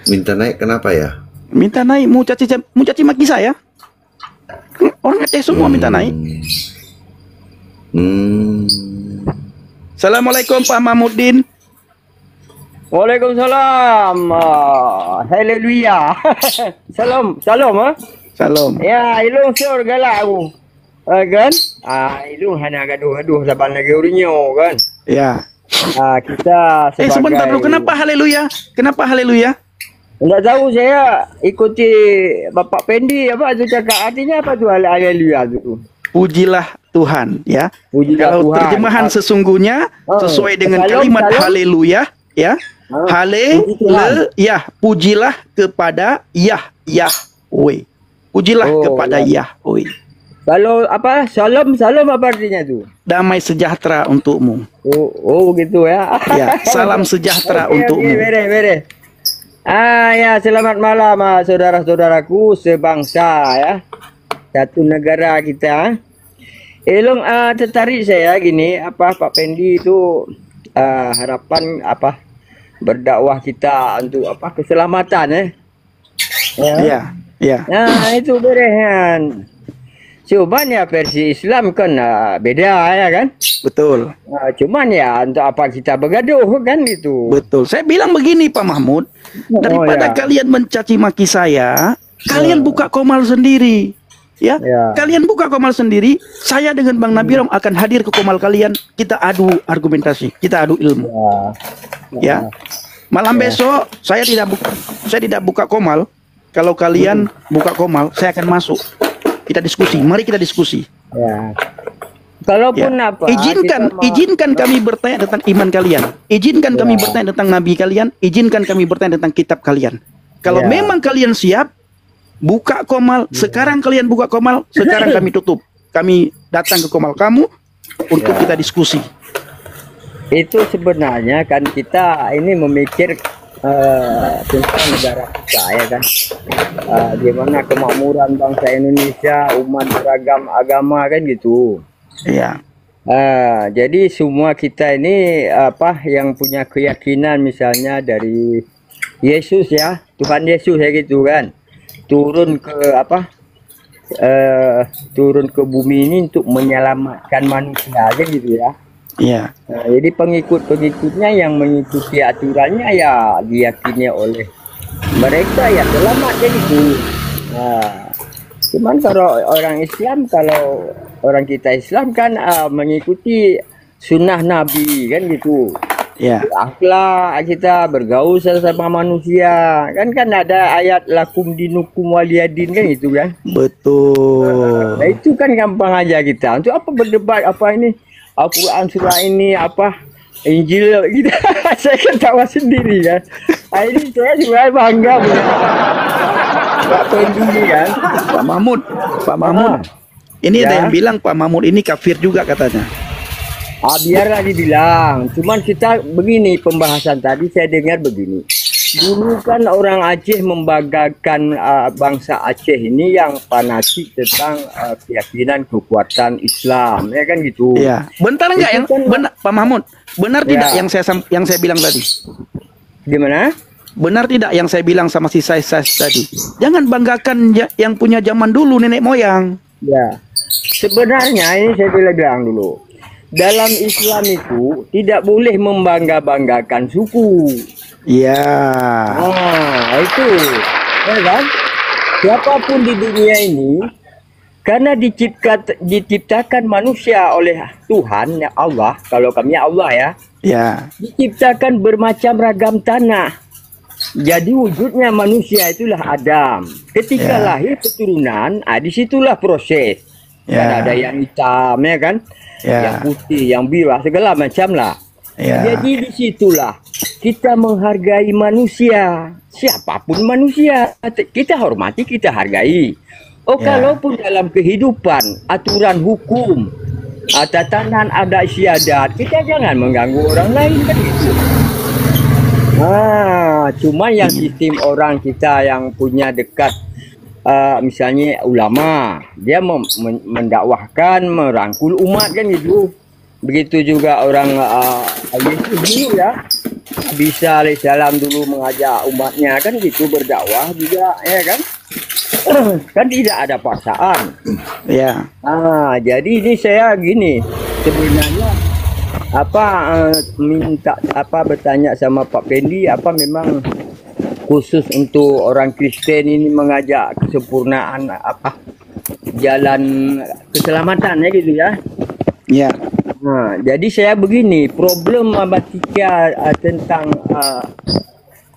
Minta naik kenapa ya? Minta naik, mau caci maki saya. Orang Aceh semua minta naik. Assalamualaikum Pak Mahmudin. Waalaikumsalam. Haleluya. Salam, salam. Salam. Ya, ilung sur galak aku. Kan? Ilung hanya gaduh-gaduh saban lagi urinyo kan. Ya. Kita sebagai Sebentar dulu, kenapa haleluya? Kenapa haleluya? Enggak tahu, saya ikuti Bapak Pendi apa itu cakap, artinya apa tuh haleluya itu? Pujilah Tuhan, ya. Pujilah Kalau Tuhan. terjemahan sesungguhnya sesuai dengan kalimat haleluya, ya. Haleluya, pujilah kepada Yahweh. Pujilah kepada Yahweh. Kalau apa? Salam apa artinya tuh? Damai sejahtera untukmu. Oh gitu ya. Ya, salam sejahtera untukmu. Bere. Ya, selamat malam saudara-saudaraku sebangsa ya. Satu negara kita. Elong tertarik saya gini, Pak Pendi itu harapan berdakwah kita untuk keselamatan Ya. Nah, itu berehan. Cuman ya versi Islam kan beda ya kan? Betul. Cuman ya untuk apa kita bergaduh kan gitu. Betul. Saya bilang begini Pak Mahmud, daripada kalian mencaci maki saya, kalian buka komal sendiri. Ya. Kalian buka komal sendiri, saya dengan Bang Nabirong akan hadir ke komal kalian, kita adu argumentasi, kita adu ilmu. Ya. Malam besok saya tidak buka komal. Kalau kalian buka komal, saya akan masuk. Kita diskusi, mari kita diskusi. Ya. Kalaupun izinkan kami bertanya tentang iman kalian. Izinkan kami bertanya tentang nabi kalian, izinkan kami bertanya tentang kitab kalian. Kalau memang kalian siap, buka komal. Sekarang kalian buka komal, sekarang kami tutup. Kami datang ke komal kamu untuk kita diskusi. Itu sebenarnya kan kita ini memikir tentang negara kita ya kan, gimana kemakmuran bangsa Indonesia, umat beragam agama kan gitu. Iya. Jadi semua kita ini yang punya keyakinan misalnya dari Yesus ya, Tuhan Yesus ya gitu kan, turun ke bumi ini untuk menyelamatkan manusia kan gitu ya. Iya. Jadi pengikut-pengikutnya yang mengikuti aturannya ya diyakini oleh mereka ya selamat gitu. Cuman kalau orang Islam, kalau orang kita Islam kan mengikuti sunnah Nabi kan gitu. Ya. Akhlak kita bergaul sama manusia kan ada ayat lakum dinukum waliyadin kan gitu kan. Betul. Nah itu kan gampang aja kita. Untuk apa berdebat ini? Al-Quran surah ini Injil gitu. Saya ketawa sendiri kan. Ini saya juga bangga punya Pak Pendi kan. Pak Mahmud. Ini ada yang bilang Pak Mahmud ini kafir juga katanya. Biarlah dibilang. Cuman kita begini, pembahasan tadi saya dengar begini. Dulu kan orang Aceh membanggakan bangsa Aceh ini yang fanatik tentang keyakinan kekuatan Islam, ya kan gitu. Iya. Bentar enggak yang kan, benar Pak Mahmud? Benar tidak yang saya bilang tadi? Gimana? Benar tidak yang saya bilang sama si saya tadi? Jangan banggakan yang punya zaman dulu nenek moyang. Ya. Sebenarnya ini saya bilang dulu. Dalam Islam itu tidak boleh membangga-banggakan suku. Iya. Itu, ya kan? Siapapun di dunia ini, karena diciptakan manusia oleh Tuhan, ya Allah, kalau kami Allah ya, diciptakan bermacam ragam tanah. Jadi wujudnya manusia itulah Adam. Ketika lahir keturunan, disitulah proses. Kan ada yang hitam, ya kan? Yang putih, yang biru, segala macam lah. Jadi disitulah kita menghargai manusia, siapapun manusia, kita hormati, kita hargai. Kalaupun dalam kehidupan, aturan hukum, tatanan adat istiadat, kita jangan mengganggu orang lain kan gitu. Cuma yang sistem orang kita yang punya dekat, misalnya ulama, dia mendakwahkan, merangkul umat kan gitu. Begitu juga orang Yesus dulu ya, bisa alaihissalam dulu mengajak umatnya kan gitu berdakwah juga ya kan. Kan tidak ada paksaan. Ya. Jadi ini saya gini, sebenarnya minta bertanya sama Pak Pendi, apa memang khusus untuk orang Kristen ini mengajak kesempurnaan jalan keselamatan ya gitu ya. Ya. Jadi saya begini, problem matematika tentang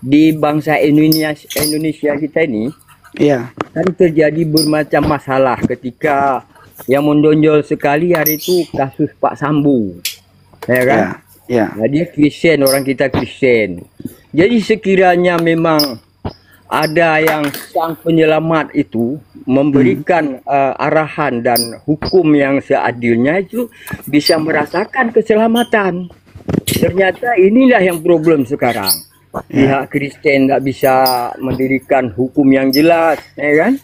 di bangsa Indonesia kita ini, ya, kan terjadi bermacam masalah. Ketika yang menonjol sekali hari itu kasus Pak Sambu, ya kan? Ya. Nah, dia Kristen, orang kita Kristen. Jadi sekiranya memang ada yang sang penyelamat itu memberikan arahan dan hukum yang seadilnya, itu bisa merasakan keselamatan. Ternyata inilah yang problem sekarang. Pihak Kristen tidak bisa mendirikan hukum yang jelas, ya kan?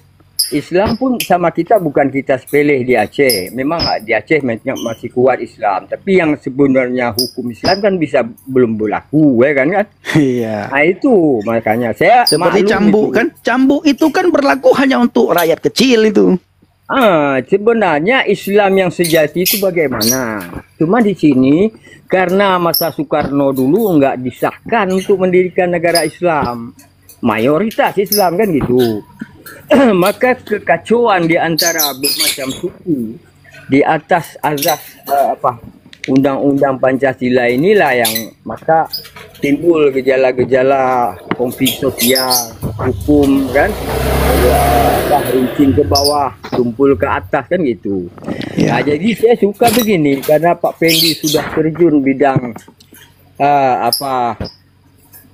Islam pun sama kita, bukan kita sepele di Aceh. Memang di Aceh masih kuat Islam, tapi yang sebenarnya hukum Islam kan belum berlaku, ya kan? Iya. Nah itu makanya saya seperti cambuk itu. Kan cambuk itu kan berlaku hanya untuk rakyat kecil itu. Sebenarnya Islam yang sejati itu bagaimana? Cuma di sini karena masa Soekarno dulu nggak disahkan untuk mendirikan negara Islam, mayoritas Islam kan gitu. Maka kekacauan di antara bermacam suku di atas azas Undang-Undang Pancasila inilah yang maka timbul gejala-gejala konflik sosial, hukum kan, runcing ke bawah, tumpul ke atas kan gitu. Nah, jadi saya suka begini karena Pak Pendi sudah terjun bidang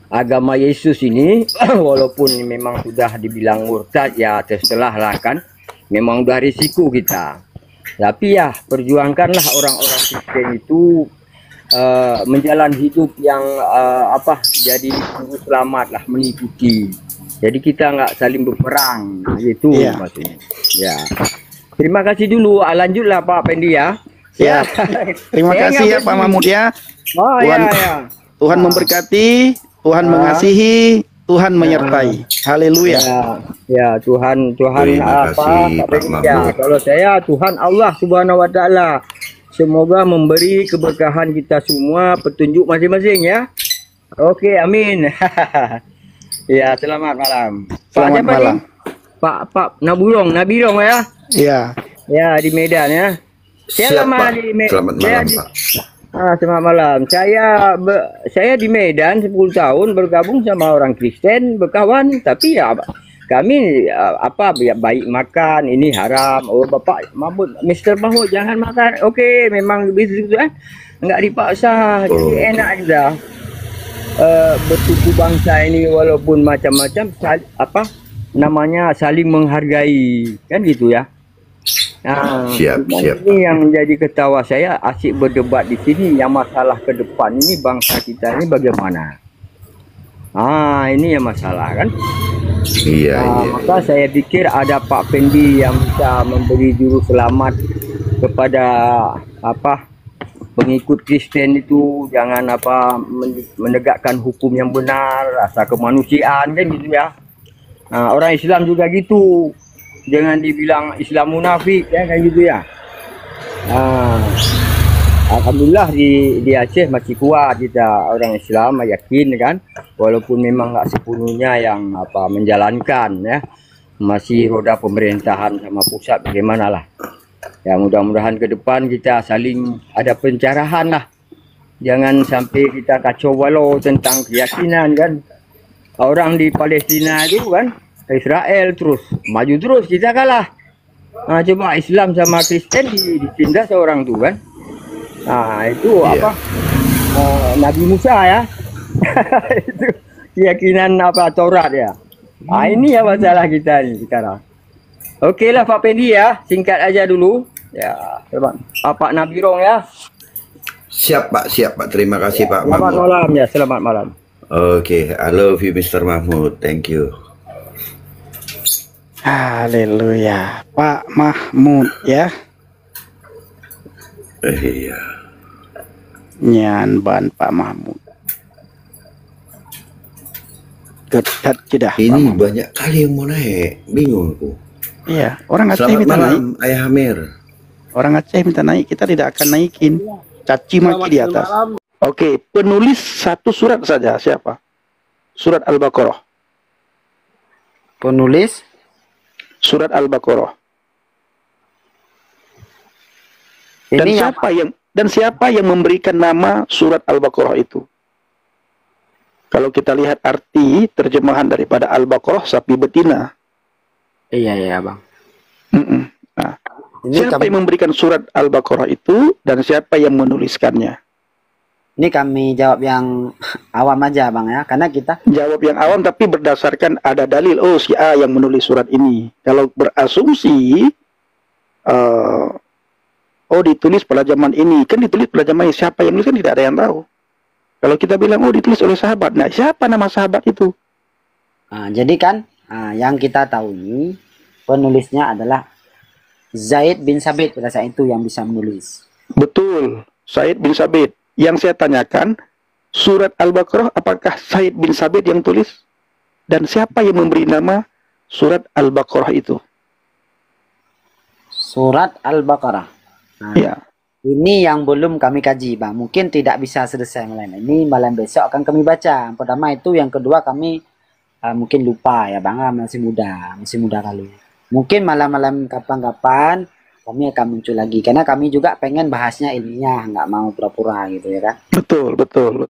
agama Yesus ini, walaupun memang sudah dibilang murtad ya terserah lah kan, memang udah risiko kita. Tapi ya perjuangkanlah orang-orang Kristen itu menjalani hidup yang jadi juru selamat lah, mengikuti. Jadi kita nggak saling berperang, gitu maksudnya. Ya. Terima kasih dulu. Lanjutlah Pak Pendi ya. Ya. Terima kasih ya Pak Mahmud ya. Tuhan memberkati, Tuhan mengasihi, Tuhan menyertai. Haleluya. Ya, Tuhan Pak Pendi ya. Kalau saya Tuhan Allah Subhanahu wa taala semoga memberi keberkahan kita semua, petunjuk masing-masing ya. Oke, amin. Ya, selamat malam. Selamat malam. Pak Nabirong ya. Iya. Ya, di Medan ya. Saya lama di Medan. Selamat malam, Pak. Selamat malam. Saya di Medan 10 tahun bergabung sama orang Kristen, berkawan, tapi ya kami baik makan ini haram. Oh Bapak Mr. Mahmud jangan makan. Oke, memang begitu kan. Enggak dipaksa. Jadi enak aja. Bersuku bangsa ini walaupun macam-macam saling menghargai kan gitu ya. Nah, siap. Ini yang menjadi ketawa saya, asyik berdebat di sini. Yang masalah ke depan ini bangsa kita ini bagaimana? Ini yang masalah kan. Iya. Maka saya pikir ada Pak Pendi yang bisa memberi juru selamat kepada pengikut Kristen itu, jangan menegakkan hukum yang benar, rasa kemanusiaan kan gitu ya. Orang Islam juga gitu, jangan dibilang Islam munafik ya kayak gitu ya. Alhamdulillah di Aceh masih kuat kita orang Islam, yakin kan, walaupun memang nggak sepenuhnya yang menjalankan ya, masih roda pemerintahan sama pusat bagaimana lah. Ya mudah-mudahan ke depan kita saling ada pencerahan lah. Jangan sampai kita kacau balau tentang keyakinan kan. Orang di Palestina itu kan, Israel terus maju terus, kita kalah. Coba Islam sama Kristen ditindas seorang tuh kan. Itu Nabi Musa ya. Itu keyakinan Taurat ya. Ini ya masalah kita nih sekarang. Oke lah Pak Pendi ya, singkat aja dulu. Ya, Pak Nabirong ya. Siap Pak. Terima kasih Pak Mahmud. Selamat malam ya, selamat malam. Oke, I love you Mr. Mahmud. Thank you. Haleluya, Pak Mahmud ya. Iya. Nyan ban Pak Mahmud. Jeddah. Ini banyak kali yang mau naik, bingung aku. Iya, orang Aceh Selamat minta malam, naik. Ayah Hamir. Orang Aceh minta naik, kita tidak akan naikin. Caci maki di atas. Oke, penulis satu surat saja siapa? Surat Al-Baqarah. Penulis Surat Al-Baqarah. Dan siapa yang memberikan nama surat Al-Baqarah itu? Kalau kita lihat arti terjemahan daripada Al-Baqarah, sapi betina. iya Bang. Nah, siapa yang memberikan surat Al-Baqarah itu dan siapa yang menuliskannya? Ini kami jawab yang awam aja Bang ya, karena kita Jawab yang awam tapi berdasarkan ada dalil. Oh, si A yang menulis surat ini. Kalau berasumsi ditulis pada zaman ini, kan ditulis pada zaman ini, siapa yang menulis kan tidak ada yang tahu. Kalau kita bilang ditulis oleh sahabat, nah siapa nama sahabat itu? jadi kan yang kita tahu ini penulisnya adalah Zaid bin Sabit pada saat itu yang bisa menulis. Betul, Zaid bin Sabit. Yang saya tanyakan, surat Al-Baqarah apakah Zaid bin Sabit yang tulis? Dan siapa yang memberi nama surat Al-Baqarah itu? Surat Al-Baqarah. Ya. Ini yang belum kami kaji Bang. Mungkin tidak bisa selesai malam ini. Malam besok akan kami baca. Yang pertama itu, yang kedua kami mungkin lupa ya Bang. Masih muda kali. Mungkin malam-malam kapan-kapan kami akan muncul lagi. Karena kami juga pengen bahasnya ilmiah, nggak mau pura-pura gitu ya kan. Betul.